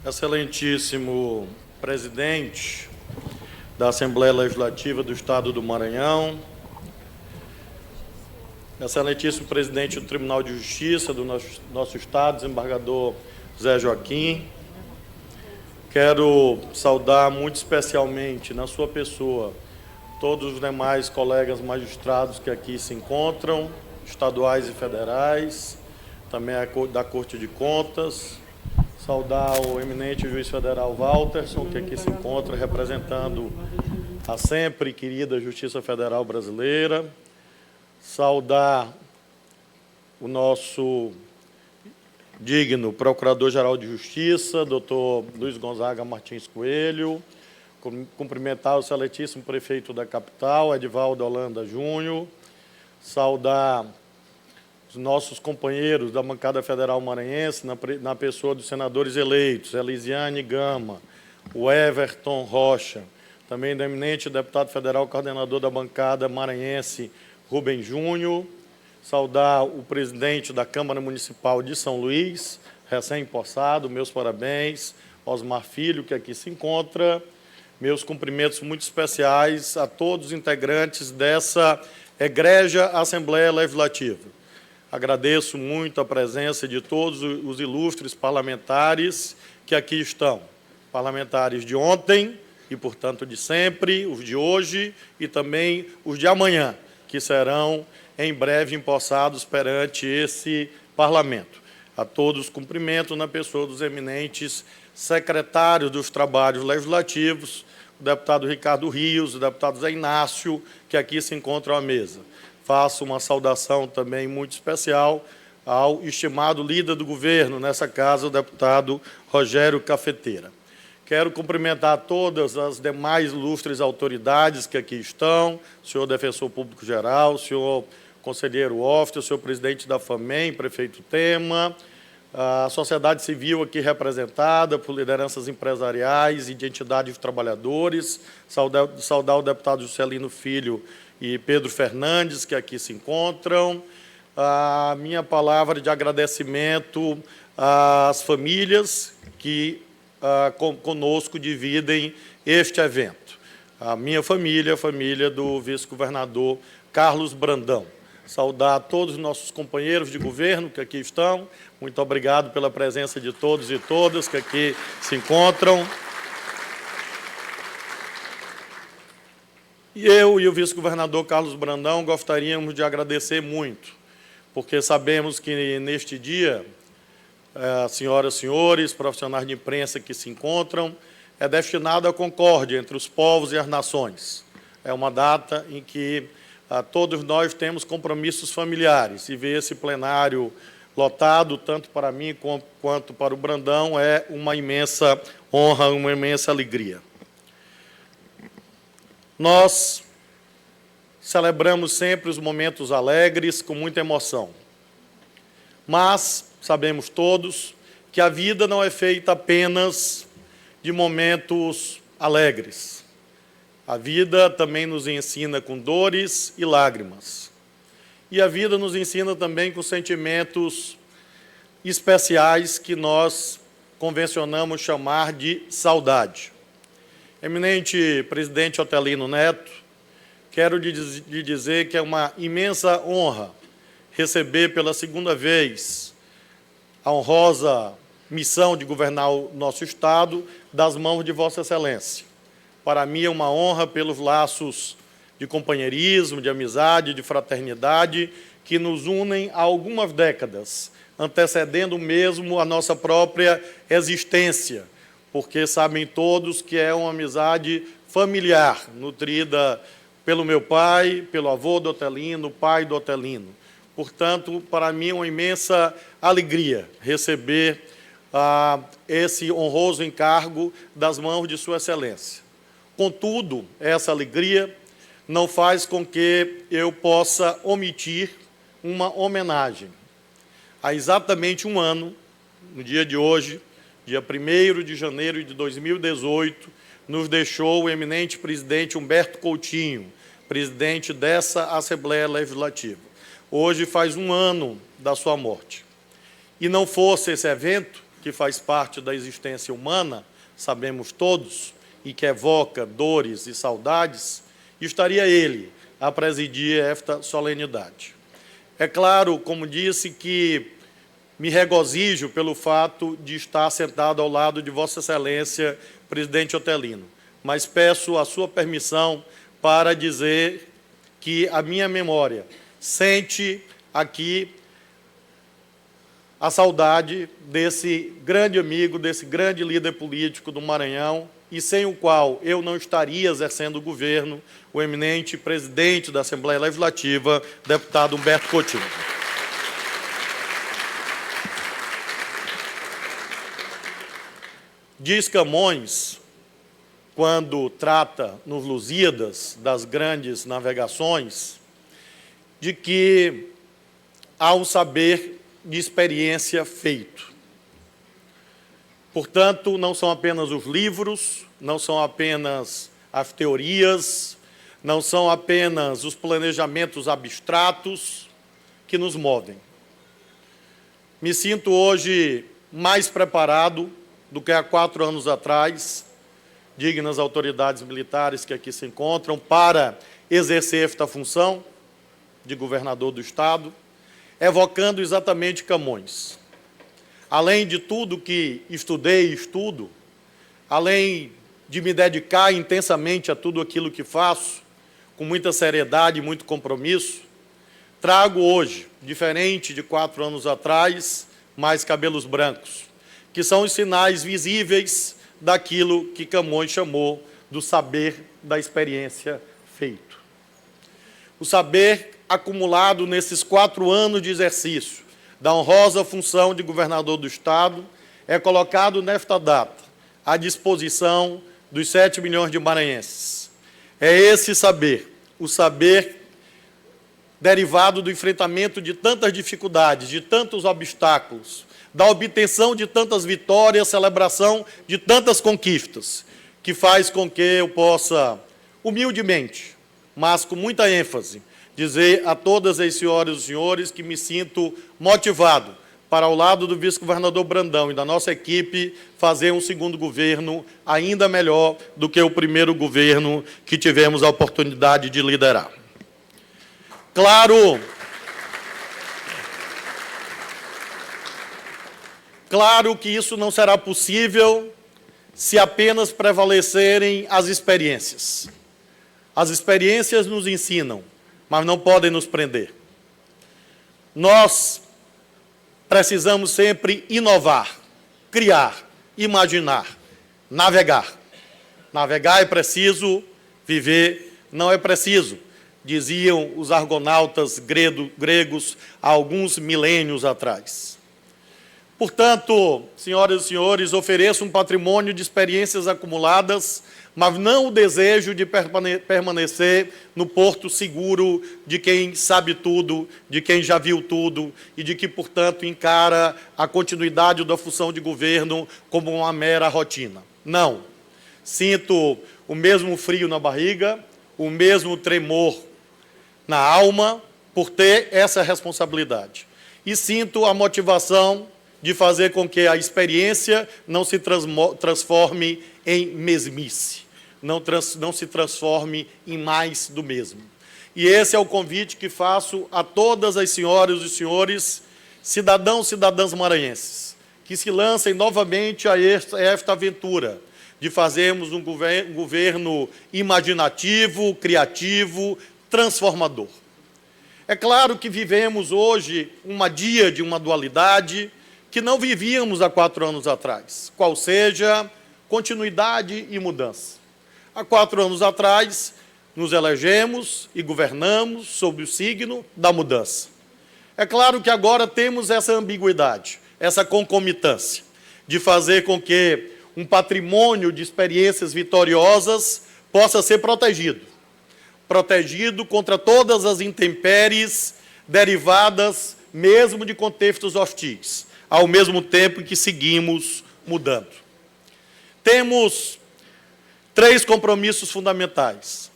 Excelentíssimo presidente da Assembleia Legislativa do Estado do Maranhão, excelentíssimo presidente do Tribunal de Justiça do nosso Estado, desembargador Zé Joaquim, quero saudar muito especialmente, na sua pessoa, todos os demais colegas magistrados que aqui se encontram, estaduais e federais, também da Corte de Contas, saudar o eminente juiz federal Walterson, que aqui se encontra representando a sempre querida Justiça Federal Brasileira, saudar o nosso digno Procurador-Geral de Justiça, doutor Luiz Gonzaga Martins Coelho, cumprimentar o excelentíssimo prefeito da capital, Edivaldo Holanda Júnior, saudar os nossos companheiros da bancada federal maranhense, na pessoa dos senadores eleitos, Elisiane Gama, o Everton Rocha, também do eminente deputado federal coordenador da bancada maranhense, Rubem Júnior, saudar o presidente da Câmara Municipal de São Luís, recém-empossado, meus parabéns, Osmar Filho, que aqui se encontra, meus cumprimentos muito especiais a todos os integrantes dessa egrégia Assembleia Legislativa. Agradeço muito a presença de todos os ilustres parlamentares que aqui estão, parlamentares de ontem e, portanto, de sempre, os de hoje e também os de amanhã, que serão em breve empossados perante esse parlamento. A todos cumprimento na pessoa dos eminentes secretários dos trabalhos legislativos, o deputado Ricardo Rios, o deputado Zé Inácio, que aqui se encontram à mesa. Faço uma saudação também muito especial ao estimado líder do governo nessa casa, o deputado Rogério Cafeteira. Quero cumprimentar todas as demais ilustres autoridades que aqui estão, o senhor defensor público-geral, o senhor conselheiro Ofter, o senhor presidente da FAMEM, prefeito Tema, a sociedade civil aqui representada por lideranças empresariais e de entidades de trabalhadores, saudar o deputado Juscelino Filho e Pedro Fernandes, que aqui se encontram. A minha palavra de agradecimento às famílias que conosco dividem este evento. A minha família, a família do vice-governador Carlos Brandão. Saudar todos os nossos companheiros de governo que aqui estão. Muito obrigado pela presença de todos e todas que aqui se encontram. E eu e o vice-governador Carlos Brandão gostaríamos de agradecer muito, porque sabemos que neste dia, senhoras e senhores, profissionais de imprensa que se encontram, é destinado à concórdia entre os povos e as nações. É uma data em que todos nós temos compromissos familiares, e ver esse plenário lotado, tanto para mim quanto para o Brandão, é uma imensa honra, uma imensa alegria. Nós celebramos sempre os momentos alegres, com muita emoção. Mas sabemos todos que a vida não é feita apenas de momentos alegres. A vida também nos ensina com dores e lágrimas. E a vida nos ensina também com sentimentos especiais que nós convencionamos chamar de saudade. Eminente presidente Otelino Neto, quero lhe dizer que é uma imensa honra receber pela segunda vez a honrosa missão de governar o nosso Estado das mãos de Vossa Excelência. Para mim é uma honra pelos laços de companheirismo, de amizade, de fraternidade que nos unem há algumas décadas, antecedendo mesmo a nossa própria existência, porque sabem todos que é uma amizade familiar, nutrida pelo meu pai, pelo avô do Otelino, pai do Otelino. Portanto, para mim é uma imensa alegria receber esse honroso encargo das mãos de Sua Excelência. Contudo, essa alegria não faz com que eu possa omitir uma homenagem. Há exatamente um ano, no dia de hoje, dia 1º de janeiro de 2018, nos deixou o eminente presidente Humberto Coutinho, presidente dessa Assembleia Legislativa. Hoje faz um ano da sua morte. E não fosse esse evento, que faz parte da existência humana, sabemos todos, e que evoca dores e saudades, estaria ele a presidir esta solenidade. É claro, como disse, que me regozijo pelo fato de estar sentado ao lado de Vossa Excelência, presidente Otelino, mas peço a sua permissão para dizer que a minha memória sente aqui a saudade desse grande amigo, desse grande líder político do Maranhão, e sem o qual eu não estaria exercendo o governo, o eminente presidente da Assembleia Legislativa, deputado Humberto Coutinho. Diz Camões, quando trata nos Lusíadas das grandes navegações, de que há um saber de experiência feito. Portanto, não são apenas os livros, não são apenas as teorias, não são apenas os planejamentos abstratos que nos movem. Me sinto hoje mais preparado do que há 4 anos atrás, dignas autoridades militares que aqui se encontram, para exercer esta função de governador do Estado, evocando exatamente Camões. Além de tudo que estudei e estudo, além de me dedicar intensamente a tudo aquilo que faço, com muita seriedade e muito compromisso, trago hoje, diferente de 4 anos atrás, mais cabelos brancos, que são os sinais visíveis daquilo que Camões chamou do saber da experiência feito. O saber acumulado nesses 4 anos de exercício da honrosa função de governador do Estado é colocado nesta data à disposição dos 7 milhões de maranhenses. É esse saber, o saber derivado do enfrentamento de tantas dificuldades, de tantos obstáculos, da obtenção de tantas vitórias, celebração de tantas conquistas, que faz com que eu possa, humildemente, mas com muita ênfase, dizer a todas as senhoras e senhores que me sinto motivado para, ao lado do vice-governador Brandão e da nossa equipe, fazer um segundo governo ainda melhor do que o primeiro governo que tivemos a oportunidade de liderar. Claro que isso não será possível se apenas prevalecerem as experiências. As experiências nos ensinam, mas não podem nos prender. Nós precisamos sempre inovar, criar, imaginar, navegar. Navegar é preciso, viver não é preciso, diziam os argonautas gregos há alguns milênios atrás. Portanto, senhoras e senhores, ofereço um patrimônio de experiências acumuladas, mas não o desejo de permanecer no porto seguro de quem sabe tudo, de quem já viu tudo e de que, portanto, encara a continuidade da função de governo como uma mera rotina. Não. Sinto o mesmo frio na barriga, o mesmo tremor na alma por ter essa responsabilidade. E sinto a motivação de fazer com que a experiência não se transforme em mesmice, não se transforme em mais do mesmo. E esse é o convite que faço a todas as senhoras e senhores, cidadãos e cidadãs maranhenses, que se lancem novamente a esta aventura de fazermos um governo imaginativo, criativo, transformador. É claro que vivemos hoje uma díade, uma dualidade, que não vivíamos há 4 anos atrás, qual seja continuidade e mudança. Há 4 anos atrás, nos elegemos e governamos sob o signo da mudança. É claro que agora temos essa ambiguidade, essa concomitância, de fazer com que um patrimônio de experiências vitoriosas possa ser protegido. Protegido contra todas as intempéries derivadas mesmo de contextos hostis, ao mesmo tempo que seguimos mudando. Temos 3 compromissos fundamentais,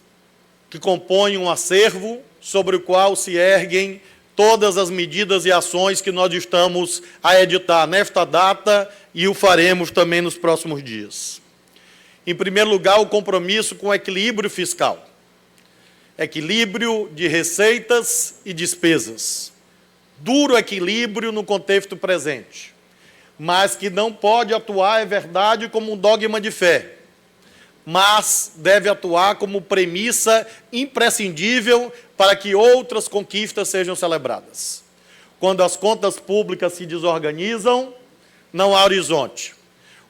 que compõem um acervo sobre o qual se erguem todas as medidas e ações que nós estamos a editar nesta data e o faremos também nos próximos dias. Em primeiro lugar, o compromisso com o equilíbrio fiscal. Equilíbrio de receitas e despesas. Duro equilíbrio no contexto presente, mas que não pode atuar, é verdade, como um dogma de fé, mas deve atuar como premissa imprescindível para que outras conquistas sejam celebradas. Quando as contas públicas se desorganizam, não há horizonte.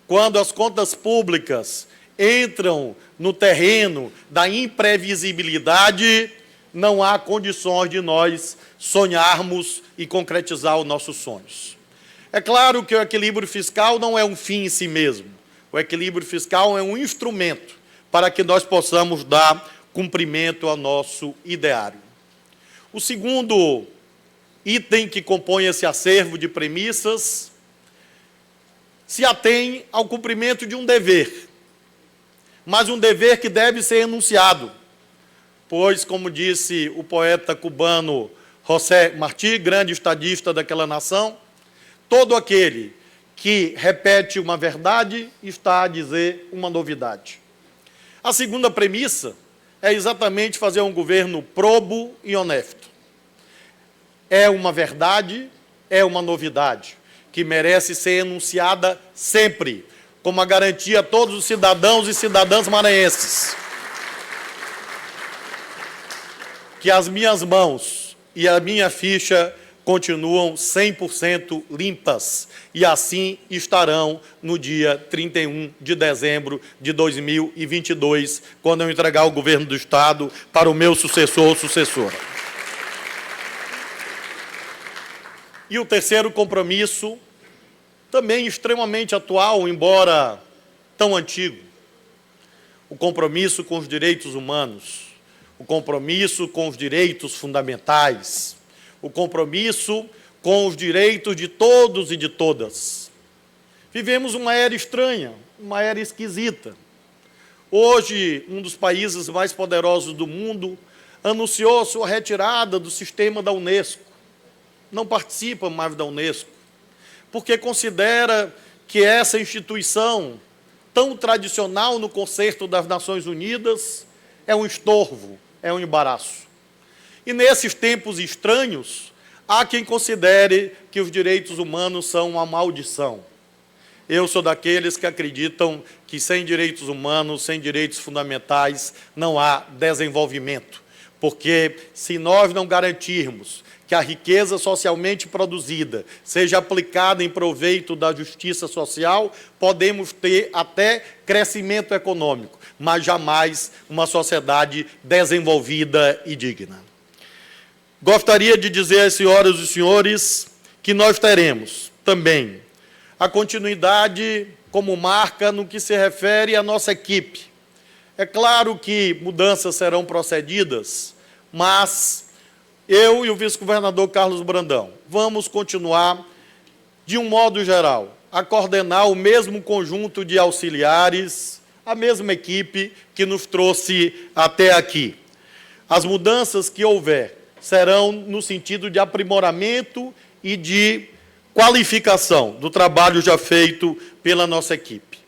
Quando as contas públicas entram no terreno da imprevisibilidade, não há condições de nós sonharmos e concretizar os nossos sonhos. É claro que o equilíbrio fiscal não é um fim em si mesmo. O equilíbrio fiscal é um instrumento para que nós possamos dar cumprimento ao nosso ideário. O segundo item que compõe esse acervo de premissas se atém ao cumprimento de um dever, mas um dever que deve ser enunciado, pois, como disse o poeta cubano José Martí, grande estadista daquela nação, todo aquele que repete uma verdade está a dizer uma novidade. A segunda premissa é exatamente fazer um governo probo e honesto. É uma verdade, é uma novidade, que merece ser enunciada sempre, como a garantia a todos os cidadãos e cidadãs maranhenses. Que as minhas mãos e a minha ficha continuam 100% limpas, e assim estarão no dia 31 de dezembro de 2022, quando eu entregar o governo do Estado para o meu sucessor ou sucessora. E o terceiro compromisso, também extremamente atual, embora tão antigo, o compromisso com os direitos humanos, o compromisso com os direitos fundamentais, o compromisso com os direitos de todos e de todas. Vivemos uma era estranha, uma era esquisita. Hoje, um dos países mais poderosos do mundo anunciou sua retirada do sistema da Unesco. Não participa mais da Unesco, porque considera que essa instituição, tão tradicional no concerto das Nações Unidas, é um estorvo, é um embaraço. E nesses tempos estranhos, há quem considere que os direitos humanos são uma maldição. Eu sou daqueles que acreditam que sem direitos humanos, sem direitos fundamentais, não há desenvolvimento. Porque se nós não garantirmos que a riqueza socialmente produzida seja aplicada em proveito da justiça social, podemos ter até crescimento econômico, mas jamais uma sociedade desenvolvida e digna. Gostaria de dizer às senhoras e senhores que nós teremos também a continuidade como marca no que se refere à nossa equipe. É claro que mudanças serão procedidas, mas eu e o vice-governador Carlos Brandão vamos continuar, de um modo geral, a coordenar o mesmo conjunto de auxiliares, a mesma equipe que nos trouxe até aqui. As mudanças que houver serão no sentido de aprimoramento e de qualificação do trabalho já feito pela nossa equipe.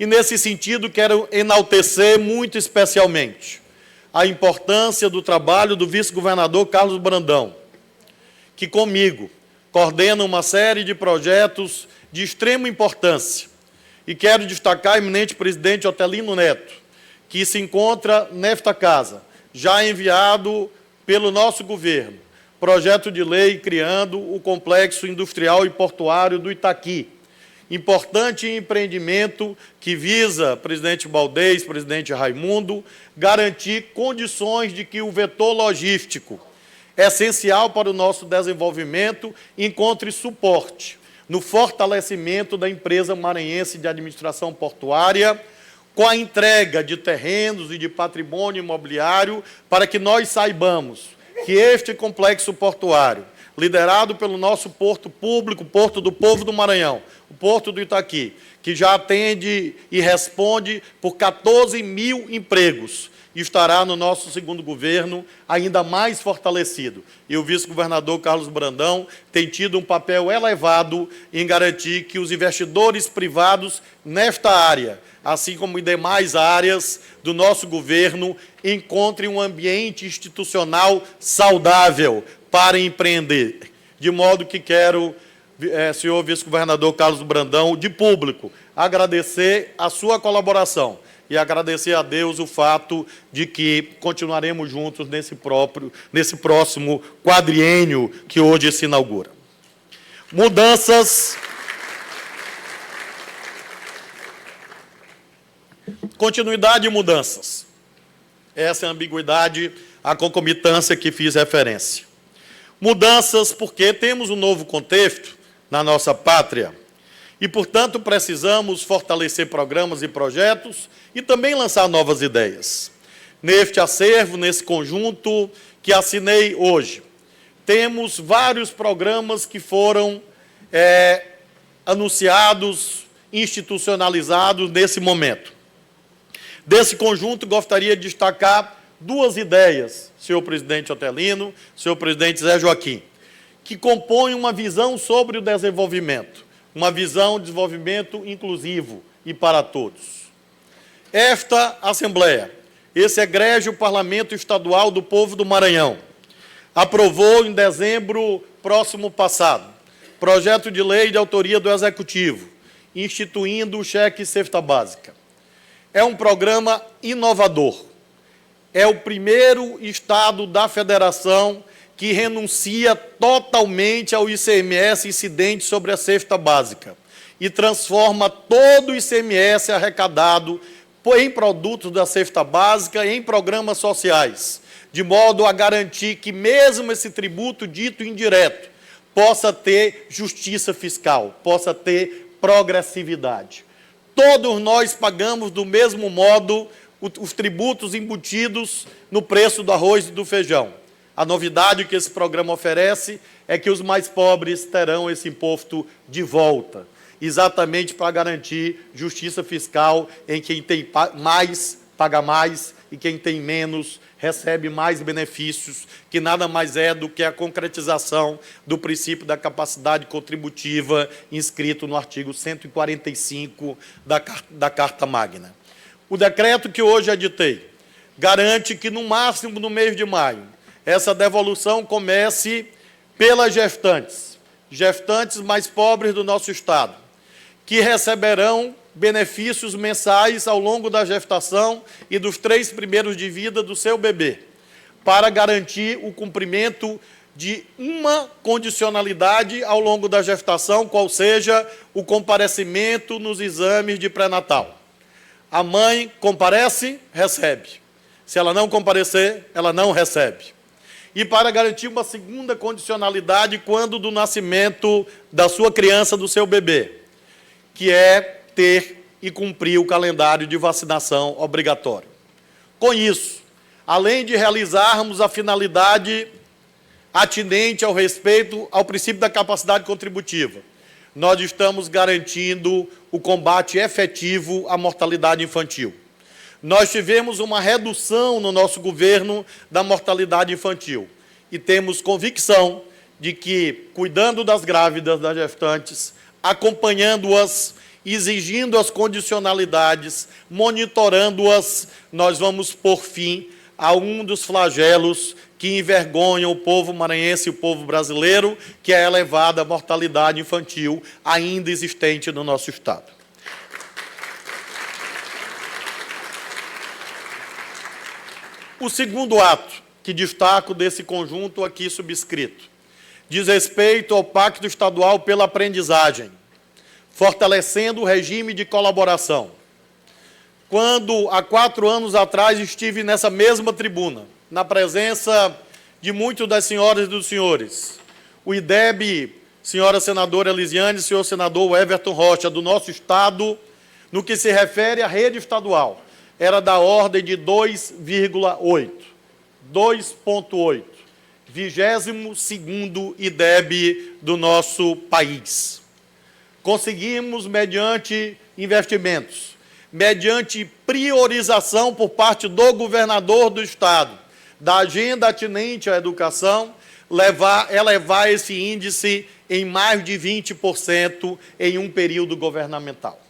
E, nesse sentido, quero enaltecer muito especialmente a importância do trabalho do vice-governador Carlos Brandão, que comigo coordena uma série de projetos de extrema importância. E quero destacar o eminente presidente Otelino Neto, que se encontra nesta casa, já enviado pelo nosso governo, projeto de lei criando o Complexo Industrial e Portuário do Itaqui. Importante empreendimento que visa, presidente Baldez, presidente Raimundo, garantir condições de que o vetor logístico, essencial para o nosso desenvolvimento, encontre suporte no fortalecimento da empresa maranhense de administração portuária, com a entrega de terrenos e de patrimônio imobiliário, para que nós saibamos que este complexo portuário, liderado pelo nosso porto público, Porto do Povo do Maranhão, o Porto do Itaqui, que já atende e responde por 14 mil empregos, e estará no nosso segundo governo ainda mais fortalecido. E o vice-governador Carlos Brandão tem tido um papel elevado em garantir que os investidores privados nesta área, assim como em demais áreas do nosso governo, encontrem um ambiente institucional saudável para empreender. De modo que quero, senhor vice-governador Carlos Brandão, de público, agradecer a sua colaboração e agradecer a Deus o fato de que continuaremos juntos nesse próximo quadriênio que hoje se inaugura. Mudanças. Continuidade e mudanças. Essa é a ambiguidade, a concomitância que fiz referência. Mudanças porque temos um novo contexto na nossa pátria e, portanto, precisamos fortalecer programas e projetos e também lançar novas ideias. Neste acervo, nesse conjunto que assinei hoje, temos vários programas que foram anunciados, institucionalizados nesse momento. Desse conjunto, gostaria de destacar duas ideias, senhor presidente Otelino, senhor presidente Zé Joaquim, que compõem uma visão sobre o desenvolvimento, uma visão de desenvolvimento inclusivo e para todos. Esta Assembleia, esse egrégio Parlamento Estadual do Povo do Maranhão, aprovou em dezembro próximo passado projeto de lei de autoria do Executivo, instituindo o cheque cesta básica. É um programa inovador. É o primeiro estado da federação que renuncia totalmente ao ICMS incidente sobre a cesta básica e transforma todo o ICMS arrecadado em produtos da cesta básica em programas sociais, de modo a garantir que mesmo esse tributo dito indireto possa ter justiça fiscal, possa ter progressividade. Todos nós pagamos do mesmo modo os tributos embutidos no preço do arroz e do feijão. A novidade que esse programa oferece é que os mais pobres terão esse imposto de volta, exatamente para garantir justiça fiscal em quem tem mais paga mais e quem tem menos recebe mais benefícios, que nada mais é do que a concretização do princípio da capacidade contributiva inscrito no artigo 145 da Carta Magna. O decreto que hoje editei garante que, no máximo, no mês de maio, essa devolução comece pelas gestantes mais pobres do nosso Estado, que receberão benefícios mensais ao longo da gestação e dos 3 primeiros de vida do seu bebê, para garantir o cumprimento de uma condicionalidade ao longo da gestação, qual seja o comparecimento nos exames de pré-natal. A mãe comparece, recebe. Se ela não comparecer, ela não recebe. E para garantir uma segunda condicionalidade quando do nascimento da sua criança, do seu bebê, que é ter e cumprir o calendário de vacinação obrigatório. Com isso, além de realizarmos a finalidade atinente ao respeito ao princípio da capacidade contributiva, nós estamos garantindo o combate efetivo à mortalidade infantil. Nós tivemos uma redução no nosso governo da mortalidade infantil e temos convicção de que, cuidando das grávidas, das gestantes, acompanhando-as, exigindo as condicionalidades, monitorando-as, nós vamos pôr fim a um dos flagelos que envergonham o povo maranhense e o povo brasileiro, que é a elevada mortalidade infantil ainda existente no nosso Estado. O segundo ato que destaco desse conjunto aqui subscrito diz respeito ao Pacto Estadual pela Aprendizagem, fortalecendo o regime de colaboração. Quando, há 4 anos atrás, estive nessa mesma tribuna, na presença de muitos das senhoras e dos senhores, o IDEB, senhora senadora Elisiane, senhor senador Everton Rocha, do nosso Estado, no que se refere à rede estadual, era da ordem de 2,8, 2,8, 22º IDEB do nosso país. Conseguimos, mediante investimentos, mediante priorização por parte do governador do Estado, da agenda atinente à educação, elevar esse índice em mais de 20% em um período governamental.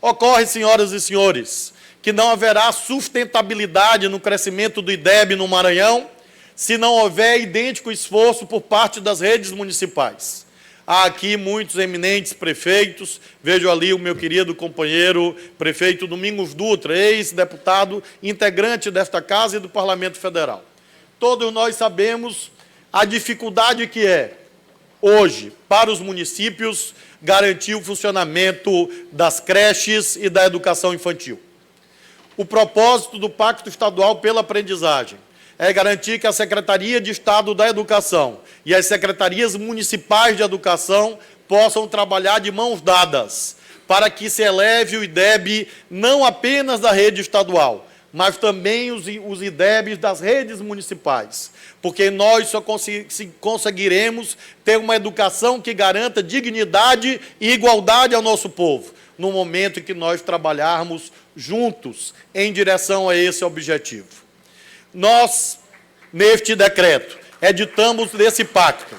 Ocorre, senhoras e senhores, que não haverá sustentabilidade no crescimento do IDEB no Maranhão se não houver idêntico esforço por parte das redes municipais. Há aqui muitos eminentes prefeitos, vejo ali o meu querido companheiro prefeito Domingos Dutra, ex-deputado, integrante desta Casa e do Parlamento Federal. Todos nós sabemos a dificuldade que é, hoje, para os municípios, garantir o funcionamento das creches e da educação infantil. O propósito do Pacto Estadual pela Aprendizagem é garantir que a Secretaria de Estado da Educação e as Secretarias Municipais de Educação possam trabalhar de mãos dadas para que se eleve o IDEB não apenas da rede estadual, mas também os IDEBs das redes municipais, porque nós só conseguiremos ter uma educação que garanta dignidade e igualdade ao nosso povo, no momento em que nós trabalharmos juntos em direção a esse objetivo. Nós, neste decreto, editamos desse pacto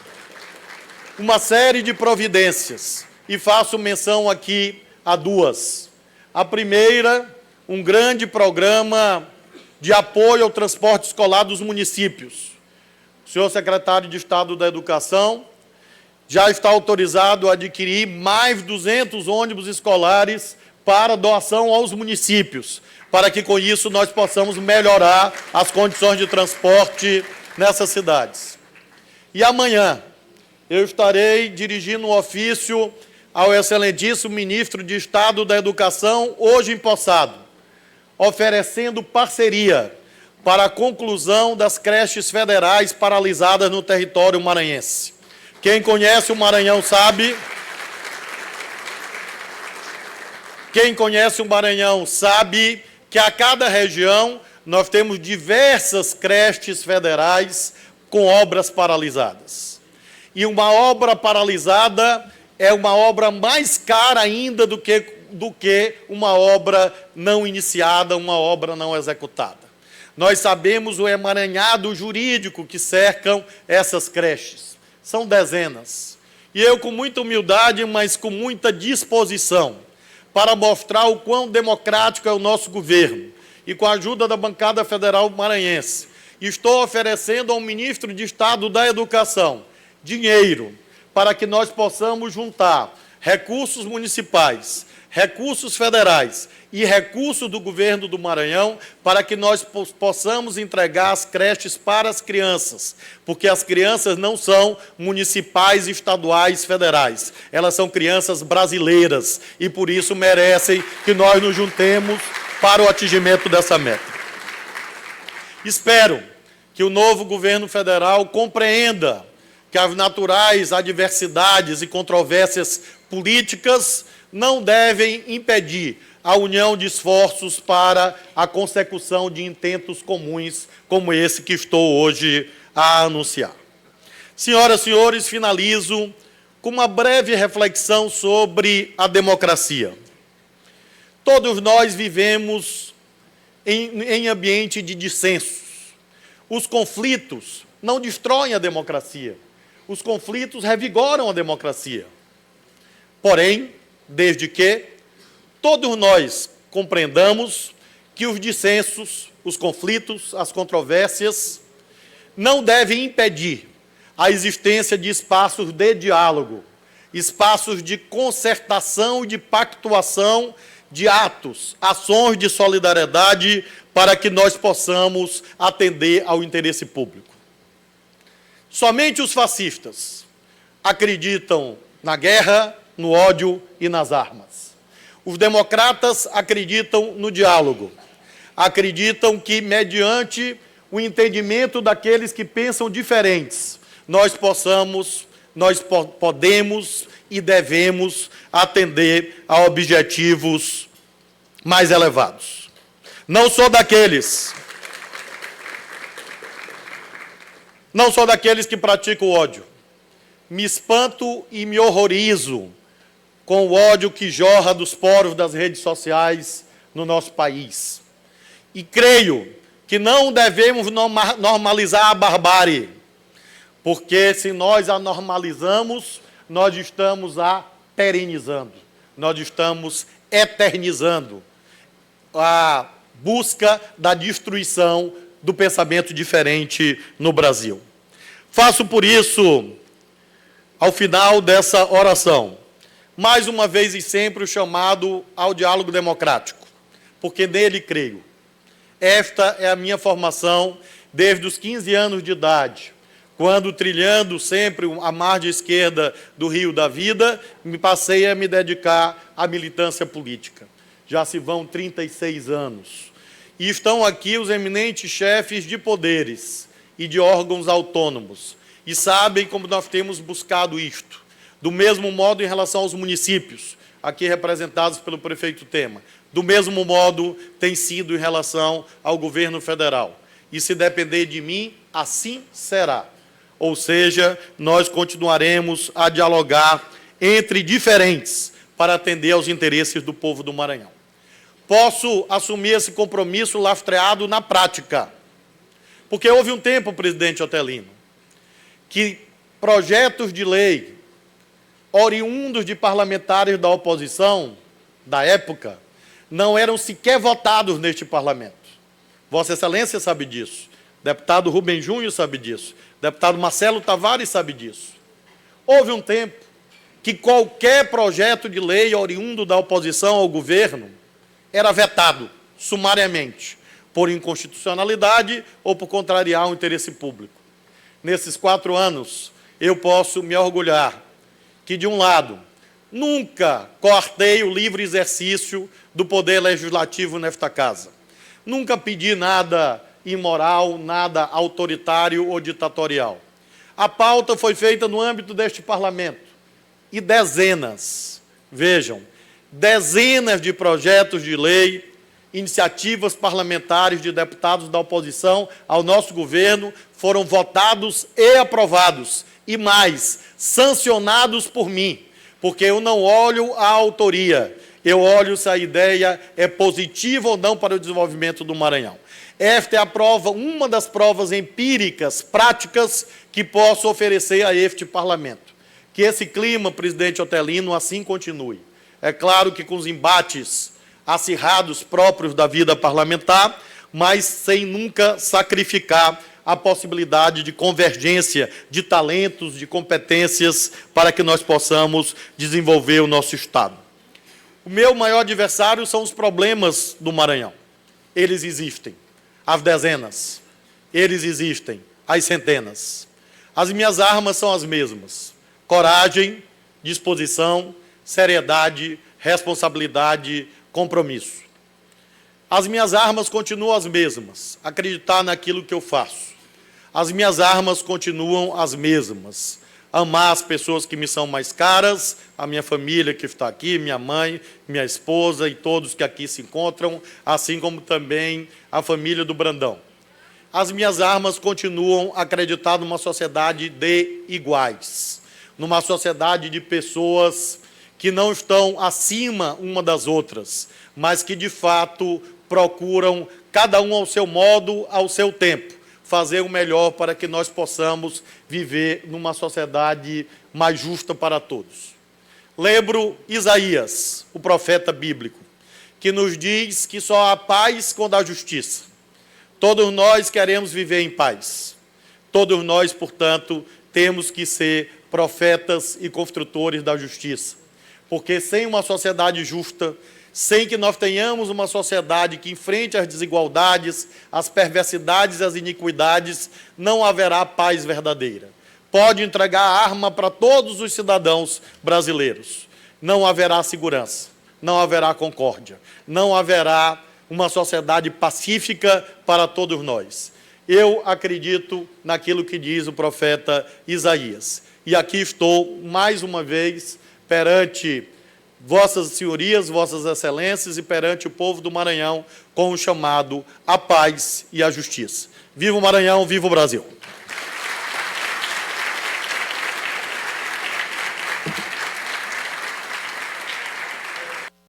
uma série de providências, e faço menção aqui a duas. A primeira, um grande programa de apoio ao transporte escolar dos municípios. O senhor secretário de Estado da Educação já está autorizado a adquirir mais 200 ônibus escolares para doação aos municípios, para que com isso nós possamos melhorar as condições de transporte nessas cidades. E amanhã eu estarei dirigindo um ofício ao excelentíssimo ministro de Estado da Educação, hoje empossado, oferecendo parceria para a conclusão das creches federais paralisadas no território maranhense. Quem conhece o Maranhão sabe... que a cada região nós temos diversas creches federais com obras paralisadas. E uma obra paralisada é uma obra mais cara ainda do que uma obra não iniciada, uma obra não executada. Nós sabemos o emaranhado jurídico que cercam essas creches. São dezenas. E eu, com muita humildade, mas com muita disposição, para mostrar o quão democrático é o nosso governo, e com a ajuda da bancada federal maranhense, estou oferecendo ao ministro de Estado da Educação dinheiro para que nós possamos juntar recursos municipais, recursos federais e recursos do governo do Maranhão para que nós possamos entregar as creches para as crianças, porque as crianças não são municipais, estaduais, federais, elas são crianças brasileiras e por isso merecem que nós nos juntemos para o atingimento dessa meta. Espero que o novo governo federal compreenda que as naturais adversidades e controvérsias políticas não devem impedir a união de esforços para a consecução de intentos comuns como esse que estou hoje a anunciar. Senhoras e senhores, finalizo com uma breve reflexão sobre a democracia. Todos nós vivemos em ambiente de dissensos. Os conflitos não destroem a democracia. Os conflitos revigoram a democracia. Porém, desde que todos nós compreendamos que os dissensos, os conflitos, as controvérsias não devem impedir a existência de espaços de diálogo, espaços de concertação e de pactuação de atos, ações de solidariedade para que nós possamos atender ao interesse público. Somente os fascistas acreditam na guerra, no ódio e nas armas. Os democratas acreditam no diálogo, acreditam que, mediante o entendimento daqueles que pensam diferentes, nós podemos e devemos atender a objetivos mais elevados. Não sou daqueles que praticam o ódio. Me espanto e me horrorizo com o ódio que jorra dos poros das redes sociais no nosso país. E creio que não devemos normalizar a barbárie, porque se nós a normalizamos, nós estamos a perenizando, nós estamos eternizando a busca da destruição do pensamento diferente no Brasil. Faço por isso, ao final dessa oração, mais uma vez e sempre o chamado ao diálogo democrático, porque nele creio. Esta é a minha formação desde os 15 anos de idade, quando, trilhando sempre a margem esquerda do Rio da Vida, me passei a me dedicar à militância política. Já se vão 36 anos. E estão aqui os eminentes chefes de poderes e de órgãos autônomos, e sabem como nós temos buscado isto. Do mesmo modo em relação aos municípios, aqui representados pelo prefeito Temer. Do mesmo modo tem sido em relação ao governo federal. E se depender de mim, assim será. Ou seja, nós continuaremos a dialogar entre diferentes para atender aos interesses do povo do Maranhão. Posso assumir esse compromisso lastreado na prática. Porque houve um tempo, presidente Otelino, que projetos de lei oriundos de parlamentares da oposição, da época, não eram sequer votados neste parlamento. Vossa Excelência sabe disso. Deputado Rubem Júnior sabe disso. Deputado Marcelo Tavares sabe disso. Houve um tempo que qualquer projeto de lei oriundo da oposição ao governo era vetado sumariamente, por inconstitucionalidade ou por contrariar o interesse público. Nesses 4 anos, eu posso me orgulhar que, de um lado, nunca coartei o livre exercício do poder legislativo nesta casa. Nunca pedi nada imoral, nada autoritário ou ditatorial. A pauta foi feita no âmbito deste parlamento. E dezenas, vejam, dezenas de projetos de lei, iniciativas parlamentares de deputados da oposição ao nosso governo foram votados e aprovados, e mais, sancionados por mim, porque eu não olho a autoria, eu olho se a ideia é positiva ou não para o desenvolvimento do Maranhão. Esta é a prova, uma das provas empíricas, práticas, que posso oferecer a este parlamento. Que esse clima, presidente Otelino, assim continue. É claro que com os embates acirrados próprios da vida parlamentar, mas sem nunca sacrificar a possibilidade de convergência de talentos, de competências, para que nós possamos desenvolver o nosso Estado. O meu maior adversário são os problemas do Maranhão. Eles existem, às dezenas. Eles existem, às centenas. As minhas armas são as mesmas. Coragem, disposição, seriedade, responsabilidade, compromisso. As minhas armas continuam as mesmas, acreditar naquilo que eu faço. As minhas armas continuam as mesmas, amar as pessoas que me são mais caras, a minha família que está aqui, minha mãe, minha esposa e todos que aqui se encontram, assim como também a família do Brandão. As minhas armas continuam acreditar numa sociedade de iguais, numa sociedade de pessoas que não estão acima uma das outras, mas que, de fato, procuram, cada um ao seu modo, ao seu tempo, fazer o melhor para que nós possamos viver numa sociedade mais justa para todos. Lembro Isaías, o profeta bíblico, que nos diz que só há paz quando há justiça. Todos nós queremos viver em paz. Todos nós, portanto, temos que ser profetas e construtores da justiça. Porque sem uma sociedade justa, sem que nós tenhamos uma sociedade que enfrente as desigualdades, as perversidades e as iniquidades, não haverá paz verdadeira. Pode entregar a arma para todos os cidadãos brasileiros. Não haverá segurança, não haverá concórdia, não haverá uma sociedade pacífica para todos nós. Eu acredito naquilo que diz o profeta Isaías. E aqui estou, mais uma vez, perante Vossas Senhorias, Vossas Excelências e perante o povo do Maranhão com o chamado à paz e à justiça. Viva o Maranhão, viva o Brasil!